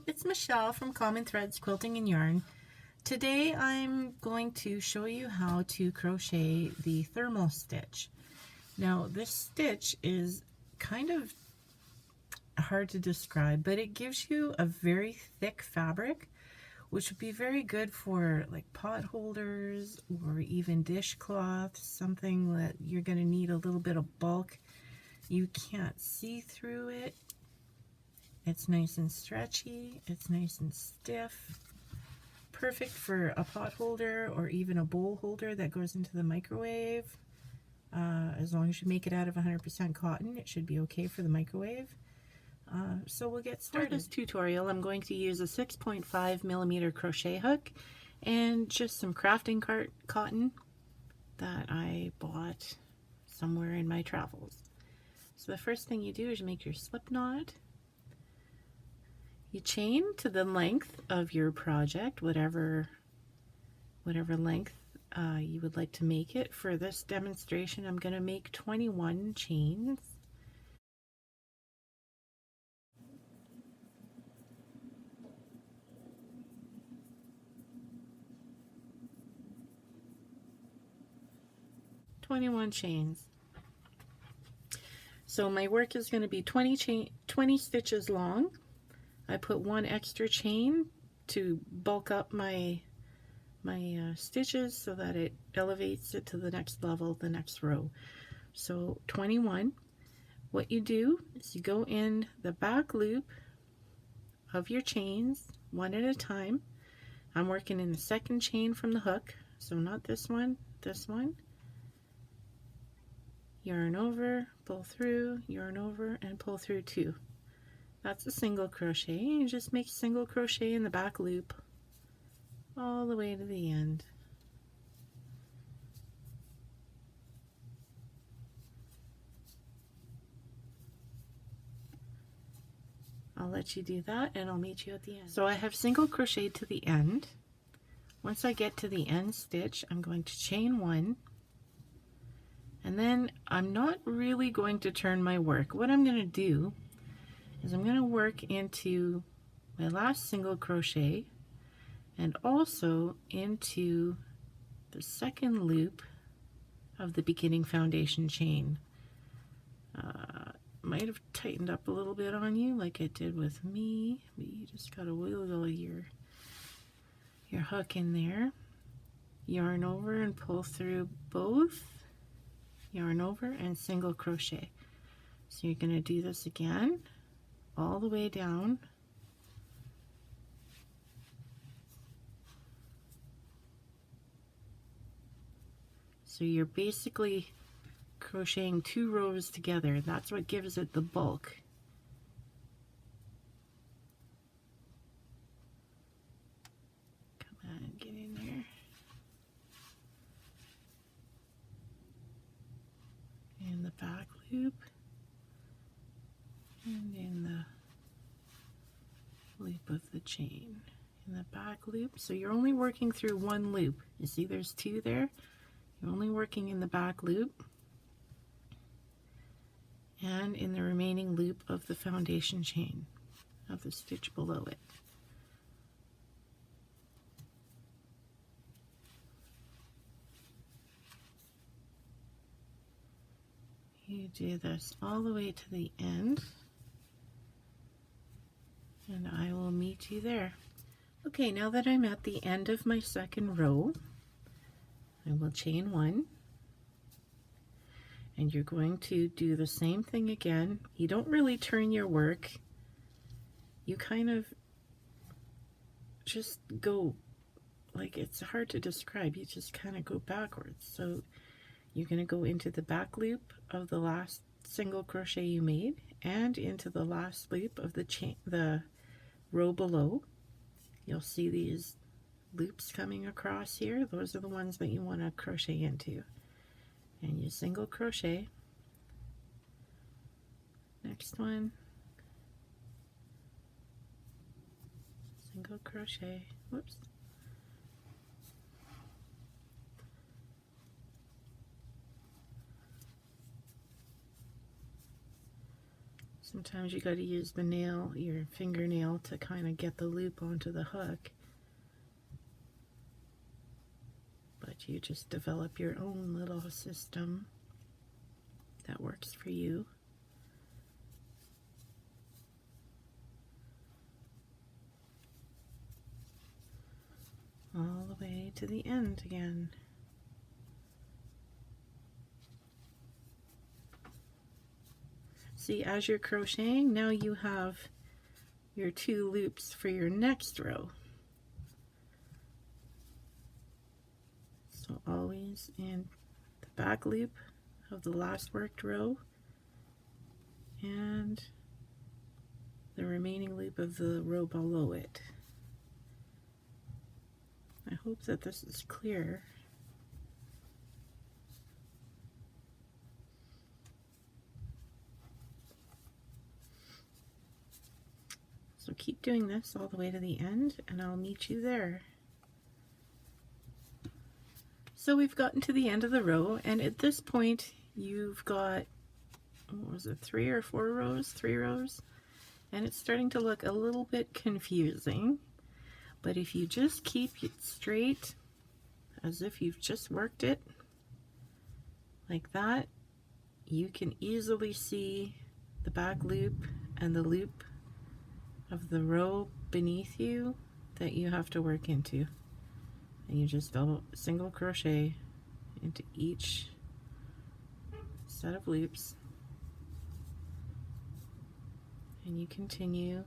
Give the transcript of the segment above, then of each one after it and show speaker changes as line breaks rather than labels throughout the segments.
it's Michelle from Common Threads Quilting and Yarn. Today I'm going to show you how to crochet the thermal stitch. Now this stitch is kind of hard to describe, but it gives you a very thick fabric which would be very good for like pot holders or even dishcloths, something that you're going to need a little bit of bulk. You can't see through it. It's nice and stretchy, it's nice and stiff. Perfect for a pot holder or even a bowl holder that goes into the microwave. As long as you make it out of 100% cotton, it should be okay for the microwave. So we'll get started. For this tutorial, I'm going to use a 6.5mm crochet hook and just some crafting cotton that I bought somewhere in my travels. So the first thing you do is you make your slip knot. You chain to the length of your project, whatever length you would like to make it. For this demonstration, I'm going to make 21 chains. So my work is going to be 20 stitches long. I put one extra chain to bulk up my stitches so that it elevates it to the next level, the next row. So 21. What you do is you go in the back loop of your chains one at a time. I'm working in the second chain from the hook, so not this one, this one. Yarn over, pull through, yarn over, and pull through 2. That's a single crochet. You just make single crochet in the back loop all the way to the end. I'll let you do that and I'll meet you at the end. So I have single crocheted to the end. Once I get to the end stitch, I'm going to chain 1. And then I'm not really going to turn my work. What I'm going to do is I'm going to work into my last single crochet and also into the second loop of the beginning foundation chain. Might have tightened up a little bit on you like it did with me, but you just got to wiggle your hook in there, yarn over and pull through both, yarn over and single crochet. So you're going to do this again all the way down. So you're basically crocheting 2 rows together. That's what gives it the bulk. Come on, get in there. In the back loop and in the loop of the chain. In the back loop. So you're only working through 1 loop. You see there's 2 there? You're only working in the back loop and in the remaining loop of the foundation chain of the stitch below it. You do this all the way to the end and I will meet you there. Okay, now that I'm at the end of my second row, I will chain 1. And you're going to do the same thing again. You don't really turn your work. You kind of just go, like, it's hard to describe. You just kind of go backwards. So you're going to go into the back loop of the last single crochet you made and into the last loop of the row below. You'll see these loops coming across here. Those are the ones that you want to crochet into. And you single crochet. Next one, single crochet. Whoops. Sometimes you got to use the nail, your fingernail, to kind of get the loop onto the hook. But you just develop your own little system that works for you. All the way to the end again. See, as you're crocheting, now you have your 2 loops for your next row. So always in the back loop of the last worked row and the remaining loop of the row below it. I hope that this is clear. So keep doing this all the way to the end and I'll meet you there. So we've gotten to the end of the row, and at this point you've got, what was it, 3 or 4 rows? 3 rows. And it's starting to look a little bit confusing. But if you just keep it straight, as if you've just worked it, like that, you can easily see the back loop and the loop of the row beneath you that you have to work into. And you just single crochet into each set of loops. And you continue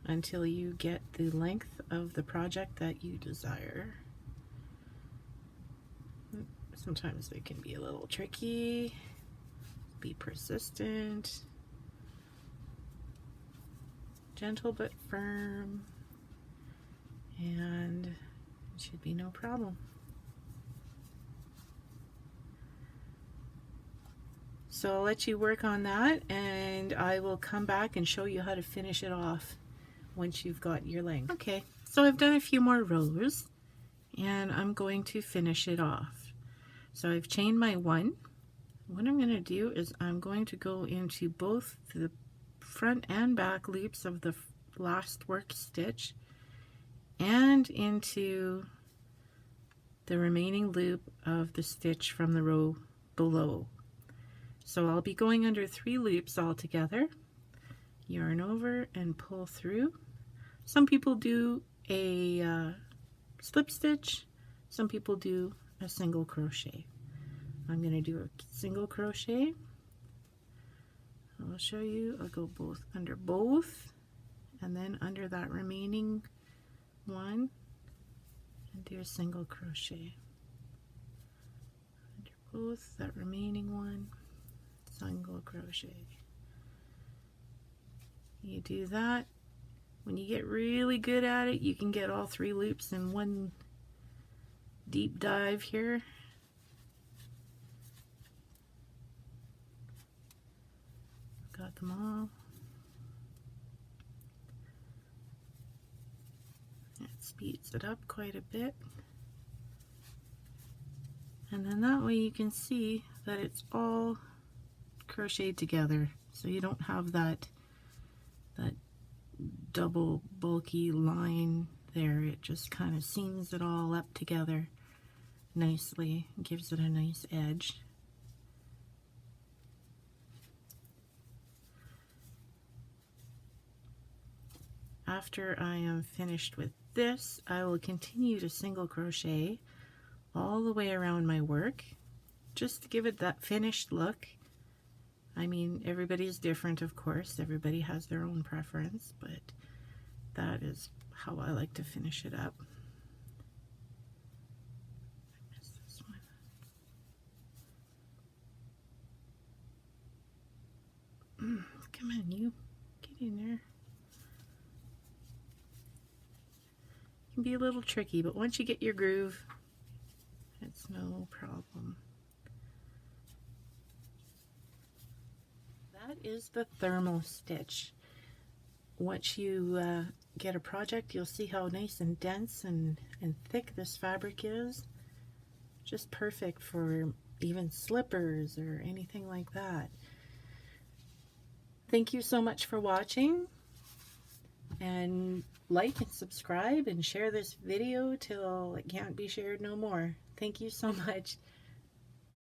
until you get the length of the project that you desire. Sometimes they can be a little tricky. Be persistent. Gentle but firm. And it should be no problem. So I'll let you work on that, and I will come back and show you how to finish it off once you've got your length. Okay, so I've done a few more rows and I'm going to finish it off. So I've chained my 1. What I'm going to do is I'm going to go into both the front and back loops of the last work stitch and into the remaining loop of the stitch from the row below. So I'll be going under 3 loops altogether. Yarn over and pull through. Some people do a slip stitch, some people do a single crochet. I'm going to do a single crochet. I'll show you. I'll go under both and then under that remaining one and do a single crochet. Under both, that remaining one, single crochet. You do that. When you get really good at it, you can get all 3 loops in one deep dive here. Got them all. It speeds it up quite a bit. And then that way you can see that it's all crocheted together. So you don't have that double bulky line there. It just kind of seams it all up together nicely and gives it a nice edge. After I am finished with this, I will continue to single crochet all the way around my work just to give it that finished look. I mean, everybody's different, of course. Everybody has their own preference, but that is how I like to finish it up. I missed this one. Come on, you. Get in there. It can be a little tricky, but once you get your groove, it's no problem. That is the thermal stitch. Once you get a project, you'll see how nice and dense and thick this fabric is. Just perfect for even slippers or anything like that. Thank you so much for watching, and like and subscribe and share this video till it can't be shared no more. Thank you so much.